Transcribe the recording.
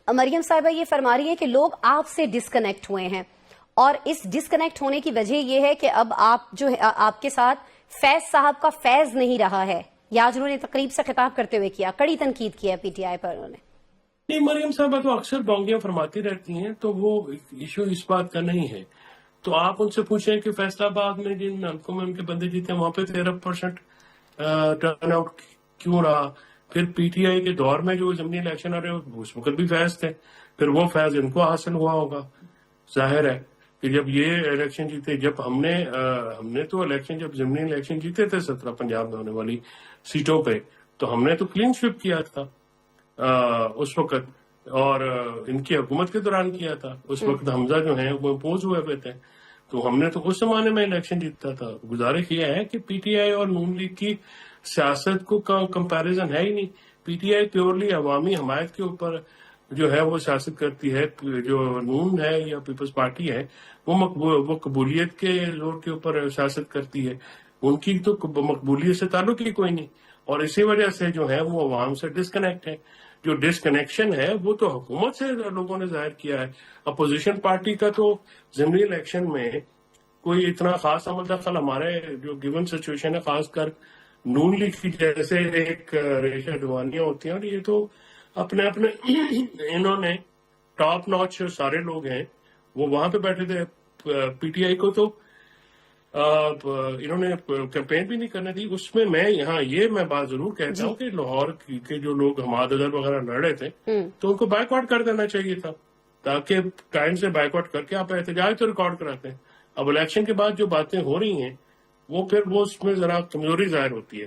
مریم صاحبہ یہ فرما رہی ہیں کہ لوگ آپ سے ڈسکنیکٹ ہوئے ہیں، اور اس ڈسکنیکٹ ہونے کی وجہ یہ ہے کہ اب آپ جو ہے آپ کے ساتھ فیض صاحب کا فیض نہیں رہا ہے، یا آج انہوں نے تقریب سے خطاب کرتے ہوئے کیا، کڑی تنقید کی ہے پی ٹی آئی پر انہوں نے۔ نہیں، مریم صاحبہ تو اکثر بونگیاں فرماتی رہتی ہیں، تو وہ ایشو اس بات کا نہیں ہے۔ تو آپ ان سے پوچھیں کہ فیصلہ آباد میں جن حلقوں میں ان کے بندے جیتے ہیں وہاں پہ 13% ٹرن آؤٹ کیوں رہا؟ پھر پی ٹی آئی کے دور میں جو ضمنی الیکشن آ رہے اس وقت بھی فیض تھے، پھر وہ فیض ان کو حاصل ہوا ہوگا۔ ظاہر ہے کہ جب یہ الیکشن جیتے، جب ہم نے تو الیکشن، جب ضمنی الیکشن جیتے تھے 17 پنجاب میں ہونے والی سیٹوں پہ، تو ہم نے تو کلین سویپ کیا تھا اس وقت، اور ان کی حکومت کے دوران کیا تھا۔ اس وقت حمزہ جو ہیں وہ امپوز ہوئے ہوئے تھے، تو ہم نے تو اس زمانے میں الیکشن جیتا تھا۔ گزارش یہ ہے کہ پی ٹی آئی اور نون لیگ کی سیاست کو کمپیریزن ہے ہی نہیں۔ پی ٹی آئی پیورلی عوامی حمایت کے اوپر جو ہے وہ سیاست کرتی ہے، جو نون ہے یا پیپلز پارٹی ہے وہ قبولیت کے زور کے اوپر سیاست کرتی ہے۔ ان کی تو مقبولیت سے تعلق ہی کوئی نہیں، اور اسی وجہ سے جو ہے وہ عوام سے ڈسکنیکٹ ہے۔ جو ڈسکنیکشن ہے وہ تو حکومت سے لوگوں نے ظاہر کیا ہے۔ اپوزیشن پارٹی کا تو ضمنی الیکشن میں کوئی اتنا خاص عمل دخل ہمارے جو گیون سچویشن ہے، خاص کر نون لیگ کی جیسے ایک ریشہ ڈوانیاں ہوتی ہیں، اور یہ تو اپنے انہوں نے ٹاپ نوچ سارے لوگ ہیں وہ وہاں پہ بیٹھے تھے۔ پی ٹی آئی کو تو انہوں نے کیمپین بھی نہیں کرنے دی۔ اس میں میں بات ضرور کہتا ہوں کہ لاہور کے جو لوگ حماد اظہر وغیرہ لڑ رہے تھے تو ان کو بائیک آؤٹ کر دینا چاہیے تھا، تاکہ ٹائم سے بائیک آؤٹ کر کے آپ احتجاج تو ریکارڈ کراتے ہیں۔ اب الیکشن کے بعد جو باتیں ہو رہی ہیں وہ اس میں ذرا کمزوری ظاہر ہوتی ہے۔